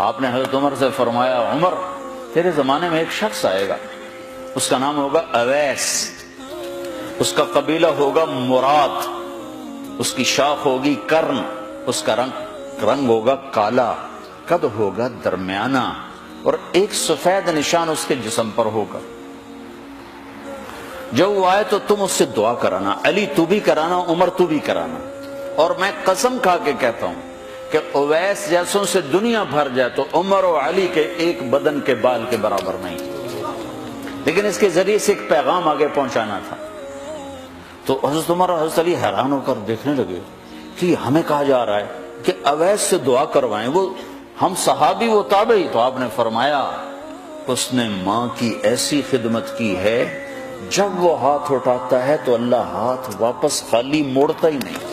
آپ نے حضرت عمر سے فرمایا عمر تیرے زمانے میں ایک شخص آئے گا، اس کا نام ہوگا اویس، اس کا قبیلہ ہوگا مراد، اس کی شاخ ہوگی کرن، اس کا رنگ ہوگا کالا، قد ہوگا درمیانہ، اور ایک سفید نشان اس کے جسم پر ہوگا۔ جب وہ آئے تو تم اس سے دعا کرانا، علی تو بھی کرانا، عمر تو بھی کرانا، اور میں قسم کھا کے کہتا ہوں کہ اویس جیسوں سے دنیا بھر جائے تو عمر و علی کے ایک بدن کے بال کے برابر نہیں، لیکن اس کے ذریعے سے ایک پیغام آگے پہنچانا تھا۔ تو حضرت عمر اور حضرت علی حیران ہو کر دیکھنے لگے کہ ہمیں کہا جا رہا ہے کہ اویس سے دعا کروائیں، وہ ہم صحابی وہ تابعی۔ تو آپ نے فرمایا اس نے ماں کی ایسی خدمت کی ہے، جب وہ ہاتھ اٹھاتا ہے تو اللہ ہاتھ واپس خالی موڑتا ہی نہیں۔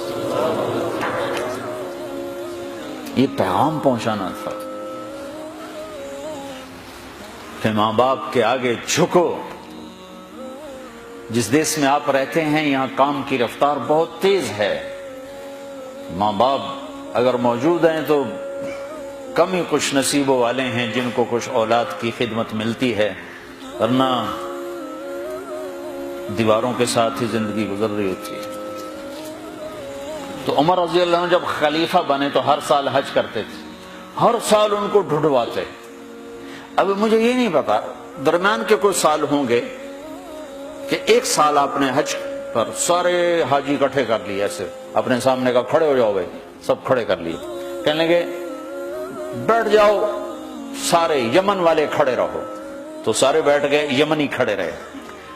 یہ پیغام پہنچانا تھا کہ ماں باپ کے آگے جھکو۔ جس دیش میں آپ رہتے ہیں یہاں کام کی رفتار بہت تیز ہے، ماں باپ اگر موجود ہیں تو کم ہی خوش نصیبوں والے ہیں جن کو کچھ اولاد کی خدمت ملتی ہے، ورنہ دیواروں کے ساتھ ہی زندگی گزر رہی ہوتی ہے۔ تو عمر رضی اللہ عنہ جب خلیفہ بنے تو ہر سال حج کرتے تھے، ہر سال ان کو ڈھونڈواتے۔ اب مجھے یہ نہیں پتا درمیان کے کوئی سال ہوں گے کہ ایک سال آپ نے حج پر سارے حاجی اکٹھے کر لیے، ایسے اپنے سامنے کا کھڑے ہو جاؤ بھائی، سب کھڑے کر لیے، کہنے لگے بیٹھ جاؤ سارے یمن والے کھڑے رہو، تو سارے بیٹھ گئے، یمنی کھڑے رہے،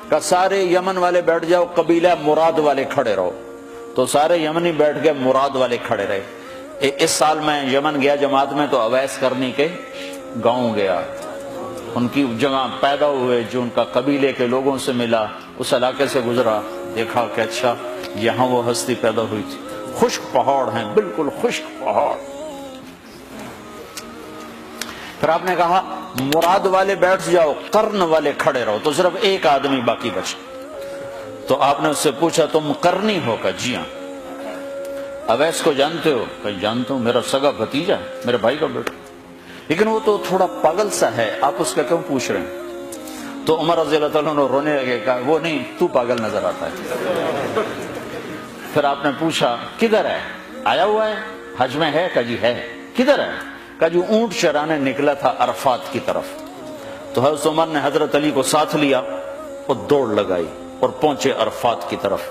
کہ سارے یمن والے بیٹھ جاؤ، قبیلہ مراد والے کھڑے رہو، تو سارے یمنی بیٹھ گئے، مراد والے کھڑے رہے۔ اس سال میں یمن گیا جماعت میں تو اویس کرنی کے گاؤں گیا، ان کی جگہ پیدا ہوئے، جو ان کا قبیلے کے لوگوں سے ملا، اس علاقے سے گزرا، دیکھا کہ اچھا یہاں وہ ہستی پیدا ہوئی تھی۔ خشک پہاڑ ہیں، بالکل خشک پہاڑ۔ پھر آپ نے کہا مراد والے بیٹھ جاؤ، قرن والے کھڑے رہو، تو صرف ایک آدمی باقی بچا۔ تو آپ نے اس سے پوچھا تم قرنی ہو؟ کہ جی ہاں۔ اویس کو جانتے ہو؟ کہ جانتا ہوں، میرا سگا بھتیجا ہے، میرے بھائی کا بیٹا، لیکن وہ تو تھوڑا پاگل سا ہے، آپ اس کا کیوں پوچھ رہے ہیں؟ تو عمر رضی اللہ تعالیٰ نے رونے لگے، کہا وہ نہیں، تو پاگل نظر آتا ہے۔ پھر آپ نے پوچھا کدھر ہے؟ آیا ہوا ہے حج میں ہے؟ کہ جی ہے۔ کدھر ہے؟ کہ جو اونٹ چرانے نکلا تھا عرفات کی طرف۔ تو حضرت عمر نے حضرت علی کو ساتھ لیا اور دوڑ لگائی اور پہنچے عرفات کی طرف،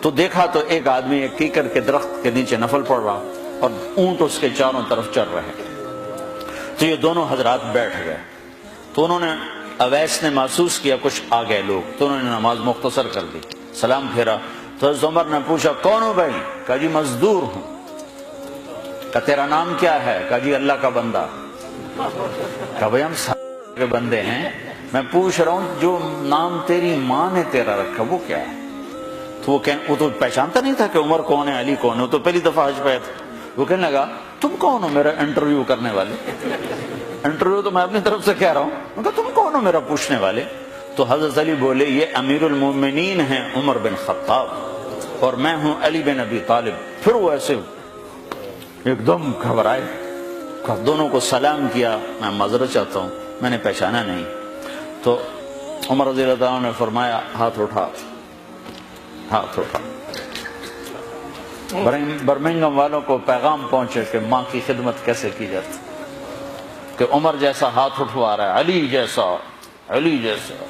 تو دیکھا تو ایک آدمی ایک کیکر کے درخت کے نیچے نفل پڑ رہا اور اونٹ اس کے چاروں طرف چر رہے۔ تو یہ دونوں حضرات بیٹھ گئے، تو انہوں نے اویس نے محسوس کیا کچھ آ گئے لوگ، تو انہوں نے نماز مختصر کر دی، سلام پھیرا۔ تو حضرت عمر نے پوچھا کون ہو بھائی؟ کہا جی مزدور ہوں۔ کہا تیرا نام کیا ہے؟ کہا جی اللہ کا بندہ۔ کہا بھائی ہم سارے کے بندے ہیں، میں پوچھ رہا ہوں جو نام تیری ماں نے تیرا رکھا وہ کیا ہے؟ تو وہ تو پہچانتا نہیں تھا کہ عمر کون ہے، علی کون ہے، وہ تو پہلی دفعہ حج پہ آیا تھا۔ وہ کہنے لگا تم کون ہو میرا انٹرویو کرنے والے؟ انٹرویو تو میں اپنی طرف سے کہہ رہا ہوں۔ میں کہا تم کون ہو میرا پوچھنے والے؟ تو حضرت علی بولے یہ امیر المومنین ہیں عمر بن خطاب، اور میں ہوں علی بن ابی طالب۔ پھر وہ ایسے ایک دم گھبرائے، دونوں کو سلام کیا، میں معذرت چاہتا ہوں میں نے پہچانا نہیں۔ تو عمر رضی اللہ عنہ نے فرمایا ہاتھ اٹھا، ہاتھ اٹھا۔ برمنگم والوں کو پیغام پہنچے کہ ماں کی خدمت کیسے کی جاتی، کہ عمر جیسا ہاتھ اٹھوا رہا ہے، علی جیسا، علی جیسا۔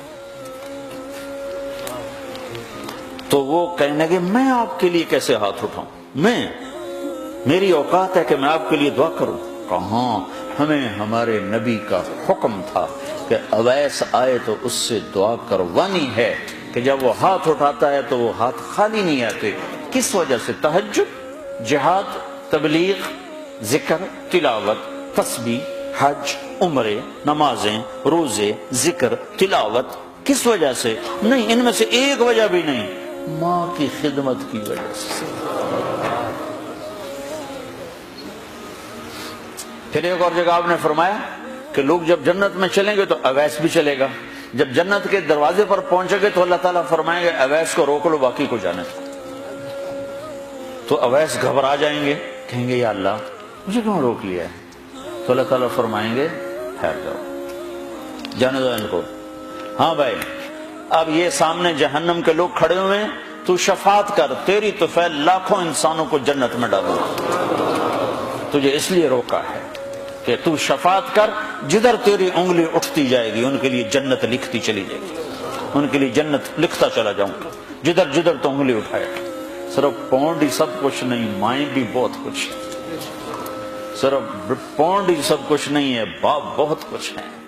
تو وہ کہنے لگے میں آپ کے لیے کیسے ہاتھ اٹھاؤں، میری اوقات ہے کہ میں آپ کے لیے دعا کروں؟ کہاں، ہمیں ہمارے نبی کا حکم تھا کہ اویس آئے تو اس سے دعا کروانی ہے، کہ جب وہ ہاتھ اٹھاتا ہے تو وہ ہاتھ خالی نہیں آتے۔ کس وجہ سے؟ تہجد، جہاد، تبلیغ، ذکر، تلاوت، تسبیح، حج، عمرے، نمازیں، روزے، ذکر، تلاوت۔ کس وجہ سے؟ نہیں، ان میں سے ایک وجہ بھی نہیں، ماں کی خدمت کی وجہ سے۔ پھر ایک اور جگہ آپ نے فرمایا کہ لوگ جب جنت میں چلیں گے تو اویس بھی چلے گا، جب جنت کے دروازے پر پہنچے گے تو اللہ تعالیٰ فرمائیں گے اویس کو روک لو، باقی کو جانے دو۔ تو اویس گھبرا جائیں گے، کہیں گے یا اللہ مجھے کیوں روک لیا ہے؟ تو اللہ تعالیٰ فرمائیں گے ٹھہر جاؤ، جانے دو ان کو۔ ہاں بھائی، اب یہ سامنے جہنم کے لوگ کھڑے ہوئے ہیں، تو شفاعت کر، تیری تو فعل لاکھوں انسانوں کو جنت میں ڈالو۔ تجھے اس لیے روکا ہے کہ تو شفاعت کر، جدھر تیری انگلی اٹھتی جائے گی ان کے لیے جنت لکھتی چلی جائے گی، ان کے لیے جنت لکھتا چلا جاؤں گا، جدھر جدھر تو انگلی اٹھائے۔ صرف پونڈ ہی سب کچھ نہیں، مائیں بھی بہت کچھ ہے۔ صرف پونڈ ہی سب کچھ نہیں ہے، باپ بہت کچھ ہے۔